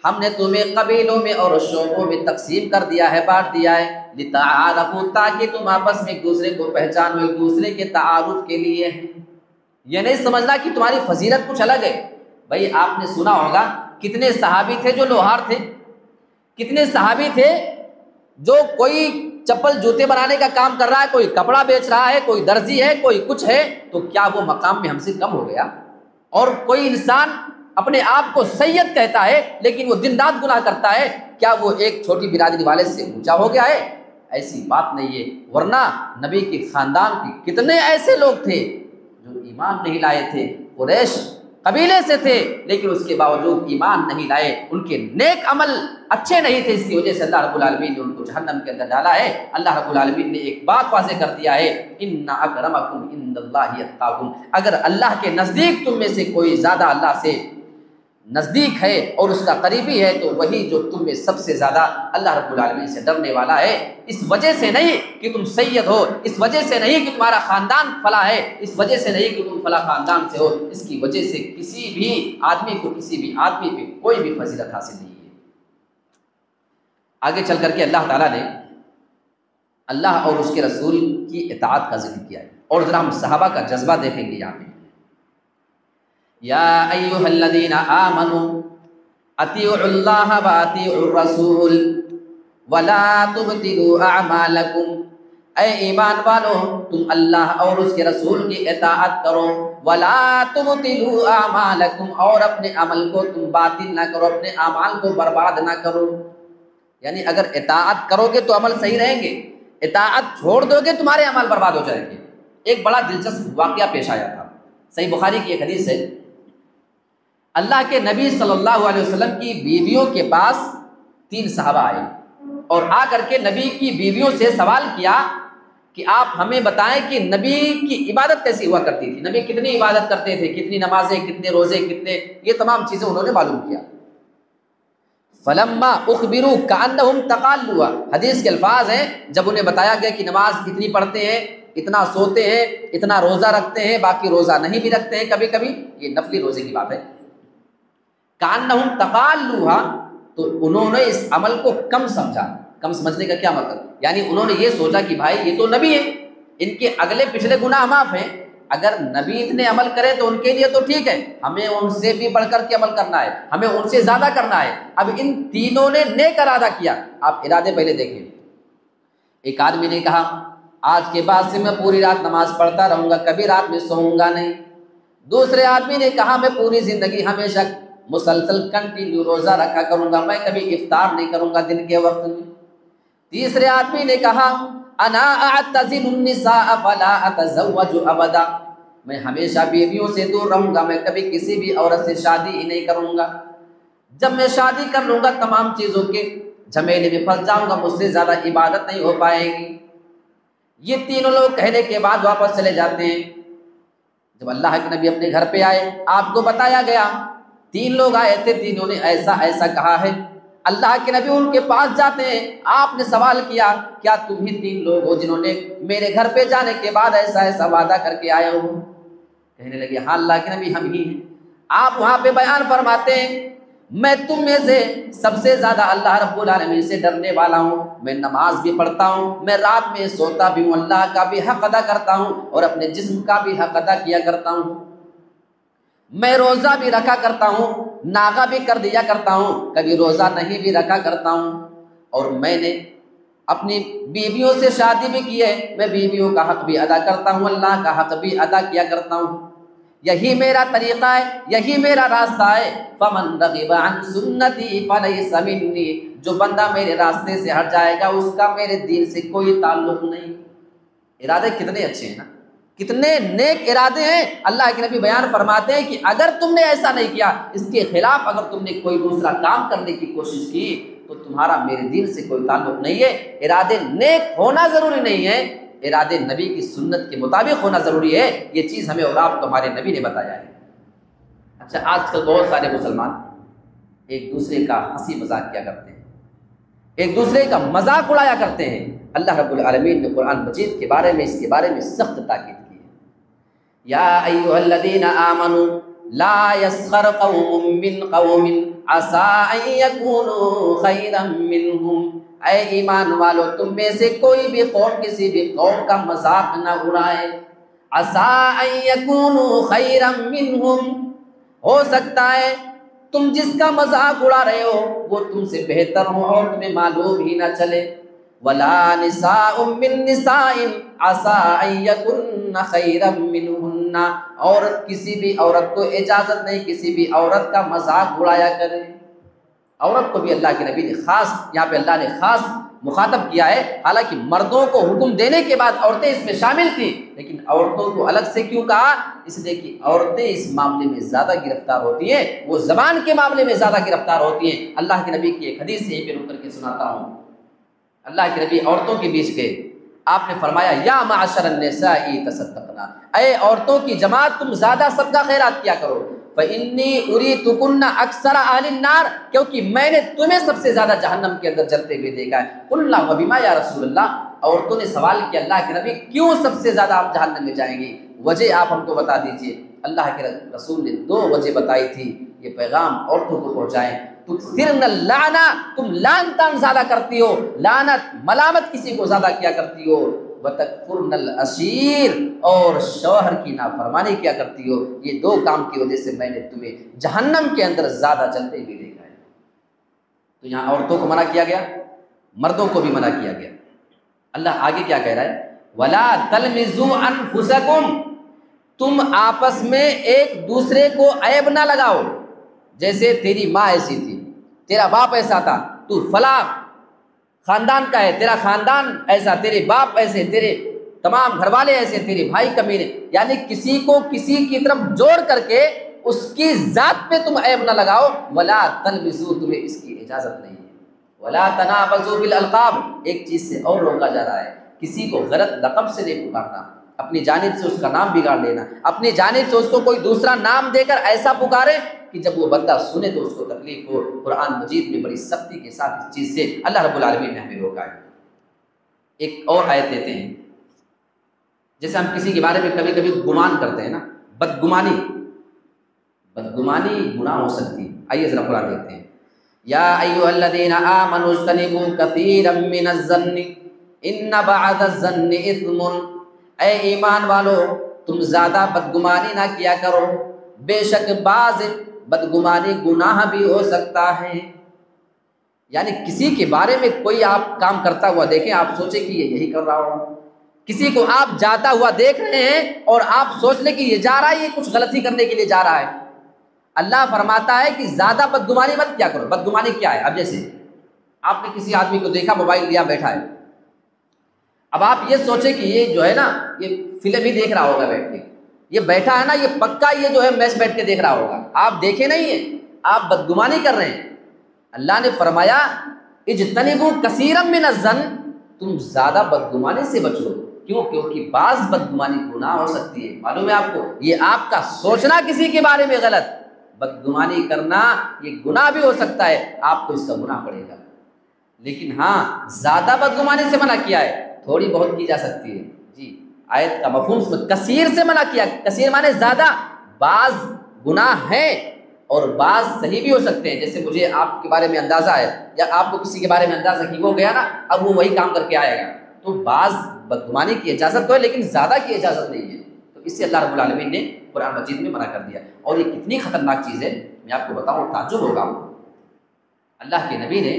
ہم نے تمہیں قبیلوں میں اور شعبوں میں تقسیم کر دیا ہے، بانٹ دیا ہے، لِتَعَارَفُوا، تاکہ تم آپس میں ایک دوسرے کو پہچانو، ایک دوسرے کے تعارف کے لیے۔ یہ نہیں سمجھنا کہ تمہاری فضیلت کچھ الگ ہے۔ بھائی آپ نے سنا ہوگا کتنے صحابی تھے جو لوہار تھے، کتنے صحابی تھے جو کوئی چپل جوتے بنانے کا کام کر رہا ہے، کوئی کپڑا بیچ رہا ہے، کوئی درزی ہے، کوئی کچھ ہے، تو کیا وہ مقام میں ہم سے کم ہو گیا؟ اور کوئی انسان اپنے آپ کو سید کہتا ہے لیکن وہ دن رات گناہ کرتا ہے، کیا وہ ایک چھوٹی برادری والے سے اونچا ہو گیا ہے؟ ایسی بات نہیں ہے، ورنہ نبی کے خاندان کے کتنے ایسے لوگ تھے جو ایمان نہیں لائے تھے، قریش قبیلے سے تھے لیکن اس کے باوجود ایمان نہیں لائے، ان کے نیک عمل اچھے نہیں تھے، اس کی وجہ سے اللہ رب العالمین نے ان کو جہنم کے اندر ڈالا ہے۔ اللہ رب العالمین نے ایک بات واضح کر دیا ہے، ان اکرمکم عند اللہ اتقاکم، اگر اللہ کے نزدیک تم میں سے کوئی زیادہ اللہ سے نزدیک ہے اور اس کا قریبی ہے تو وہی جو تم میں سب سے زیادہ اللہ رب العالمین سے ڈرنے والا ہے۔ اس وجہ سے نہیں کہ تم سید ہو، اس وجہ سے نہیں کہ تمہارا خاندان فلاں ہے، اس وجہ سے نہیں کہ تم فلاں خاندان سے ہو، اس کی وجہ سے کسی بھی آدمی کو کسی بھی آدمی پہ کوئی بھی فضیلت حاصل نہیں ہے۔ آگے چل کر کے اللہ تعالیٰ نے اللہ اور اس کے رسول کی اطاعت کا ذکر کیا ہے، اور ذرا ہم صحابہ کا جذبہ دیکھیں گے یہاں پہ، یا ایھا الذین آمنوا اطیعوا اللہ واطیعوا الرسول ولا تبطلوا اعمالکم، اے ایمان والو تم اللہ اور اس کے رسول کی اطاعت کرو، ولا تبطلوا اعمالکم، اور اپنے عمل کو تم باطل نہ کرو، اپنے اعمال کو برباد نہ کرو۔ یعنی اگر اطاعت کرو گے تو عمل صحیح رہیں گے، اطاعت چھوڑ دو گے تمہارے عمل برباد ہو جائیں گے۔ ایک بڑا دلچسپ واقعہ پیش آیا تھا، صحیح بخاری کی ایک حدیث ہے، اللہ کے نبی صلی اللہ علیہ وسلم کی بیویوں کے پاس 3 صحابہ آئے اور آ کر کے نبی کی بیویوں سے سوال کیا کہ آپ ہمیں بتائیں کہ نبی کی عبادت کیسی ہوا کرتی تھی، نبی کتنی عبادت کرتے تھے، کتنی نمازیں، کتنے روزے، کتنے، یہ تمام چیزیں انہوں نے معلوم کیا۔ فلما اخبروا کانہم تقالوا، حدیث کے الفاظ ہیں جب انہیں بتایا گیا کہ نماز کتنی پڑھتے ہیں، اتنا سوتے ہیں، اتنا روزہ رکھتے ہیں، باقی روزہ نہیں بھی رکھتے ہیں کبھی کبھی، یہ نفلی روزے کی بات ہے، کانہم تقالوا، تو انہوں نے اس عمل کو کم سمجھا۔ کم سمجھنے کا کیا مطلب؟ یعنی انہوں نے یہ سوچا کہ بھائی یہ تو نبی ہیں، ان کے اگلے پچھلے گناہ معاف ہیں، اگر نبی اتنے عمل کرے تو ان کے لیے تو ٹھیک ہے، ہمیں ان سے بھی بڑھ کر کے عمل کرنا ہے، ہمیں ان سے زیادہ کرنا ہے۔ اب ان تینوں نے نیک ارادہ کیا، آپ ارادے پہلے دیکھیں۔ ایک آدمی نے کہا آج کے بعد سے میں پوری رات نماز پڑھتا رہوں گا، کبھی رات میں سوؤں گا نہیں۔ دوسرے آدمی نے کہا میں پوری زندگی ہمیشہ مسلسل کنٹینیو روزہ رکھا کروں گا، میں کبھی افطار نہیں کروں گا دن کے وقت میں۔ تیسرے آدمی نے کہا انا اعتزل النساء فلا اتزوج ابدا، میں ہمیشہ بیویوں سے دور رہوں گا، میں کبھی کسی بھی عورت سے شادی ہی نہیں کروں گا، جب میں شادی کر لوں گا تمام چیزوں کے جھمیلے میں پھنس جاؤں گا، مجھ سے زیادہ عبادت نہیں ہو پائے گی۔ یہ تینوں لوگ کہنے کے بعد واپس چلے جاتے ہیں۔ جب اللہ کے نبی اپنے گھر پہ آئے، آپ کو بتایا گیا 3 لوگ آئے تھے، تینوں نے ایسا ایسا کہا ہے۔ اللہ کے نبی ان کے پاس جاتے ہیں، آپ نے سوال کیا کیا تم ہی 3 لوگ ہو جنہوں نے میرے گھر پہ جانے کے بعد ایسا ایسا وعدہ کر کے آئے ہو؟ کہنے لگے ہاں اللہ کے نبی ہم ہی ہیں۔ آپ وہاں پہ بیان فرماتے ہیں میں تم میں سے سب سے زیادہ اللہ رب العالمین سے ڈرنے والا ہوں، میں نماز بھی پڑھتا ہوں، میں رات میں سوتا بھی ہوں، اللہ کا بھی حق ادا کرتا ہوں اور اپنے جسم کا بھی حق ادا کیا کرتا ہوں، میں روزہ بھی رکھا کرتا ہوں، ناغہ بھی کر دیا کرتا ہوں، کبھی روزہ نہیں بھی رکھا کرتا ہوں، اور میں نے اپنی بیویوں سے شادی بھی کی ہے، میں بیویوں کا حق بھی ادا کرتا ہوں، اللہ کا حق بھی ادا کیا کرتا ہوں، یہی میرا طریقہ ہے، یہی میرا راستہ ہے۔ فمن رغب عن سنتی فلیس منی، جو بندہ میرے راستے سے ہٹ جائے گا اس کا میرے دین سے کوئی تعلق نہیں۔ ارادے کتنے اچھے ہیں نا، کتنے نیک ارادے ہیں۔ اللہ کے نبی بیان فرماتے ہیں کہ اگر تم نے ایسا نہیں کیا، اس کے خلاف اگر تم نے کوئی دوسرا کام کرنے کی کوشش کی تو تمہارا میرے دین سے کوئی تعلق نہیں ہے۔ ارادے نیک ہونا ضروری نہیں ہے، ارادے نبی کی سنت کے مطابق ہونا ضروری ہے، یہ چیز ہمیں اور آپ کو ہمارے نبی نے بتایا ہے۔ اچھا آج کل بہت سارے مسلمان ایک دوسرے کا ہنسی مذاق کیا کرتے ہیں، ایک دوسرے کا مذاق اڑایا کرتے ہیں۔ اللہ رب العالمین نے قرآن مجید کے بارے میں اس کے بارے میں سخت تاکید کی ہے۔ یا ایھا الذین آمنوا لا یسخر قوم من قوم عسى ان یکونوا خیرا منهم، اے ایمان والو تم میں سے کوئی بھی قوم کسی بھی قوم کا مذاق نہ اڑائے۔ عسى ان یکونوا خیرا منهم، ہو سکتا ہے تم جس کا مذاق اڑا رہے ہو وہ تم سے بہتر ہو اور تمہیں معلوم ہی نہ چلے۔ ولا نساء من نساء عسى ان يكن خيرا منهن، عورت کسی بھی عورت کو اجازت نہیں کسی بھی عورت کا مذاق اڑایا کرے۔ عورت کو بھی اللہ کے نبی نے خاص یہاں پہ اللہ نے خاص مخاطب کیا ہے، حالانکہ مردوں کو حکم دینے کے بعد عورتیں اس میں شامل تھیں، لیکن عورتوں کو الگ سے کیوں کہا؟ اس لیے کہ عورتیں اس معاملے میں زیادہ گرفتار ہوتی ہیں، وہ زبان کے معاملے میں زیادہ گرفتار ہوتی ہیں۔ اللہ کے نبی کی ایک حدیث یہیں پہ رک کر کے سناتا ہوں۔ اللہ کے نبی عورتوں کے بیچ گئے، آپ نے فرمایا یا معشر النساء تصدقنا، اے عورتوں کی جماعت تم زیادہ صدقہ خیرات کیا کرو۔ فإنی أُرِيتُكُنَّ أَكْثَرَ أَهْلِ النَّارِ، کیونکہ میں نے تمہیں سب سے زیادہ جہنم کے اندر جلتے ہوئے دیکھا ہے۔ قُلْنَا وَبِمَا یا رسول اللہ، عورتوں نے سوال کیا اللہ کے نبی کیوں سب سے زیادہ آپ جہنم میں جائیں گی، وجہ آپ ہم کو بتا دیجئے۔ اللہ کے رسول نے دو وجہ بتائی تھی، یہ پیغام عورتوں کو پہنچائیں۔ تکثرن اللعنہ، تم لعن تان زیادہ کرتی ہو، لعنت ملامت کسی کو زیادہ کیا کرتی ہو، وتکفرن العشیر، اور شوہر کی نافرمانی کیا کرتی ہو۔ یہ دو کام کی وجہ سے میں نے تمہیں جہنم کے اندر زیادہ جلتے ہوئے دیکھا ہے۔ تو یہاں عورتوں کو منع کیا گیا، مردوں کو بھی منع کیا گیا۔ اللہ آگے کیا کہہ رہا ہے؟ ولا تلمزوا انفسکم، تم آپس میں ایک دوسرے کو عیب نہ لگاؤ، جیسے تیری ماں ایسی تھی، تیرا باپ ایسا تھا، تو فلاں خاندان کا ہے، تیرا خاندان ایسا، تیرے باپ ایسے، تیرے تمام گھر والے ایسے، تیرے بھائی کمینے، یعنی کسی کو کسی کی طرف جوڑ کر کے اس کی ذات پہ تم عیب نہ لگاؤ۔ ولا تلمزوا، تمہیں اس کی اجازت نہیں ہے۔ ولا تنابزوا بالالقاب، ایک چیز سے اور روکا جا رہا ہے، کسی کو غلط لقب سے نہیں پکارنا، اپنی جانب سے اس کا نام بگاڑ لینا، اپنی جانب سے اس کو کوئی دوسرا نام دے کر ایسا پکارے کہ جب وہ بندہ سنے تو اس کو تکلیف ہو۔ قرآن مجید میں بڑی سختی کے ساتھ اس چیز سے اللہ رب العالمین نے ہمیں روکا ہے۔ ایک اور آیت دیتے ہیں، جیسے ہم کسی کے بارے میں کبھی کبھی گمان کرتے ہیں نا، بدگمانی گناہ ہو سکتی۔ آئیے ذرا قرآن دیکھتے ہیں۔ یا ایھا الذین آمنوا اجتنبوا کثیرا من الظن ان بعض الظن اثم، اے ایمان والو تم زیادہ بدگمانی نہ کیا کرو، بے شک بعض بدگمانی گناہ بھی ہو سکتا ہے۔ یعنی کسی کے بارے میں کوئی آپ کام کرتا ہوا دیکھیں، آپ سوچیں کہ یہ یہی کر رہا ہو، کسی کو آپ جاتا ہوا دیکھ رہے ہیں اور آپ سوچ لیں کہ یہ جا رہا ہے، یہ کچھ غلطی کرنے کے لیے جا رہا ہے۔ اللہ فرماتا ہے کہ زیادہ بدگمانی مت کیا کرو۔ بدگمانی کیا ہے؟ اب جیسے آپ نے کسی آدمی کو دیکھا موبائل لیا بیٹھا ہے، اب آپ یہ سوچیں کہ یہ جو ہے نا یہ فلم ہی دیکھ رہا ہوگا بیٹھ کے، یہ بیٹھا ہے نا یہ پکا یہ جو ہے میچ بیٹھ کے دیکھ رہا ہوگا، آپ دیکھے نہیں ہیں، آپ بدگمانی کر رہے ہیں۔ اللہ نے فرمایا اجتنبوا کثیرا من الظن، تم زیادہ بدگمانی سے بچو۔ کیوں؟ کیونکہ بعض بدگمانی گناہ ہو سکتی ہے۔ معلوم ہے آپ کو، یہ آپ کا سوچنا کسی کے بارے میں غلط، بدگمانی کرنا یہ گناہ بھی ہو سکتا ہے، آپ کو اس کا گناہ پڑے گا۔ لیکن ہاں زیادہ بدگمانی سے منع کیا ہے، تھوڑی بہت کی جا سکتی ہے۔ جی آیت کا مفہوم اس میں کثیر سے منع کیا. کثیر مانے زیادہ. بعض گناہ ہیں اور بعض صحیح بھی ہو سکتے ہیں. جیسے مجھے آپ کے بارے میں اندازہ ہے یا آپ کو کسی کے بارے میں اندازہ کہ وہ گیا نا اب وہ وہی کام کر کے آئے گا, تو بعض بدگمانی کی اجازت تو ہے لیکن زیادہ کی اجازت نہیں ہے. تو اس سے اللہ رب العالمین نے قرآن مجید میں منع کر دیا. اور یہ کتنی خطرناک چیز ہے میں آپ کو بتاؤں, تعجب ہوگا. اللہ کے نبی نے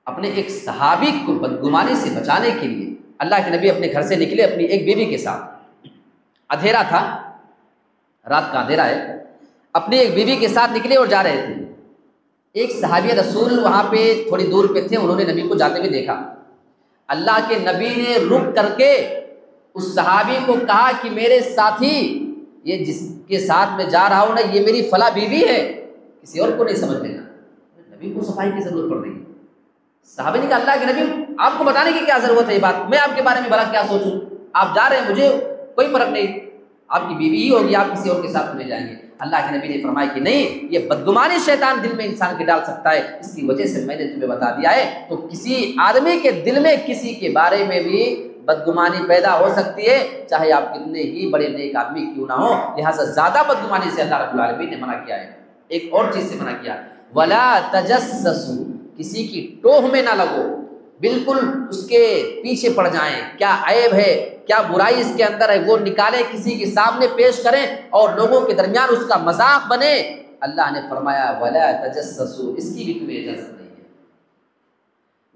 اپنے ایک صحابی کو بدگمانی سے بچانے کے لیے, اللہ کے نبی اپنے گھر سے نکلے اپنی ایک بیوی کے ساتھ. اندھیرا تھا, رات کا اندھیرا ہے, اپنی ایک بیوی کے ساتھ نکلے اور جا رہے تھے. ایک صحابی رسول وہاں پہ تھوڑی دور پہ تھے, انہوں نے نبی کو جاتے ہوئے دیکھا. اللہ کے نبی نے رک کر کے اس صحابی کو کہا کہ میرے ساتھی, یہ جس کے ساتھ میں جا رہا ہوں نا یہ میری فلاں بیوی ہے, کسی اور کو نہیں سمجھ لینا. نبی کو صفائی کی ضرورت پڑ رہی ہے. صحابی نے کہا اللہ کے نبی آپ کو بتانے کی کیا ضرورت ہے, یہ بات میں آپ کے بارے میں بھلا کیا سوچوں, آپ جا رہے ہیں مجھے کوئی فرق نہیں, آپ کی بیوی ہی ہوگی, آپ کسی اور کے ساتھ نہیں جائیں گے. اللہ کے نبی نے فرمایا کہ نہیں, یہ بدگمانی شیطان دل میں انسان کے ڈال سکتا ہے, اس کی وجہ سے میں نے تمہیں بتا دیا ہے. تو کسی آدمی کے دل میں کسی کے بارے میں بھی بدگمانی پیدا ہو سکتی ہے, چاہے آپ کتنے ہی بڑے نیک آدمی کیوں نہ ہو. لہٰذا زیادہ بدگمانی سے اللہ رب العالمین نے منع کیا ہے. ایک اور چیز سے منع کیا, ولا تجسسوا, کسی کی ٹوہ میں نہ لگو, بالکل اس کے پیچھے پڑ جائیں, کیا عیب ہے کیا برائی اس کے اندر ہے وہ نکالیں, کسی کے سامنے پیش کریں اور لوگوں کے درمیان اس کا مذاق بنے. اللہ نے فرمایا ولا تجسسوا, اس کی بھی تمہیں اجازت نہیں ہے.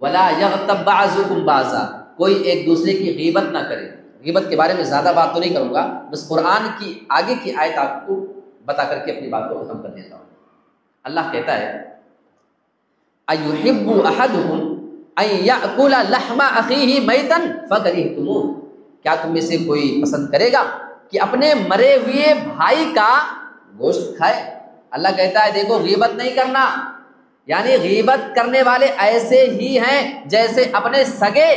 ولا یغتب بعضکم بعضا, کوئی ایک دوسرے کی غیبت نہ کرے. غیبت کے بارے میں زیادہ بات تو نہیں کروں گا, بس قرآن کی آگے کی آیت آپ کو بتا کر کے اپنی بات کو ختم کر دیتا ہوں. اللہ کہتا ہے ایحب احدکم ان یاکل لحم اخیہ میتا فکرہتموہ, کیا تم میں سے کوئی پسند کرے گا کہ اپنے مرے ہوئے بھائی کا گوشت کھائے. اللہ کہتا ہے دیکھو غیبت نہیں کرنا, یعنی غیبت کرنے والے ایسے ہی ہیں جیسے اپنے سگے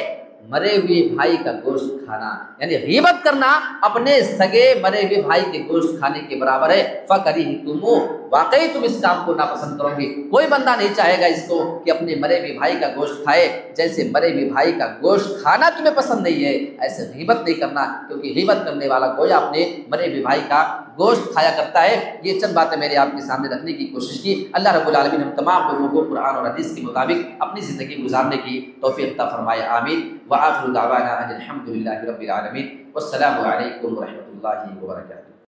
مرے ہوئے بھائی کا گوشت کھانا, یعنی غیبت کرنا اپنے سگے مرے ہوئے بھائی کے گوشت کھانے کے برابر ہے. فکرہتموہ, واقعی تم اس کام کو ناپسند کرو گے. کوئی بندہ نہیں چاہے گا اس کو کہ اپنے مرے ہوئے بھائی کا گوشت کھائے. جیسے مرے ہوئے بھائی کا گوشت کھانا تمہیں پسند نہیں ہے, ایسے غیبت نہیں کرنا, کیونکہ غیبت کرنے والا گویا اپنے مرے ہوئے بھائی کا گوشت کھایا کرتا ہے. یہ چند باتیں میں نے آپ کے سامنے رکھنے کی کوشش کی. اللہ رب العالمین ہم تمام لوگوں کو قرآن اور حدیث کے مطابق اپنی زندگی گزارنے کی توفیق عطا فرمائے, آمین. وآخر دعوانا ان الحمد للہ رب العالمین, والسلام علیکم ورحمۃ اللہ وبرکاتہ.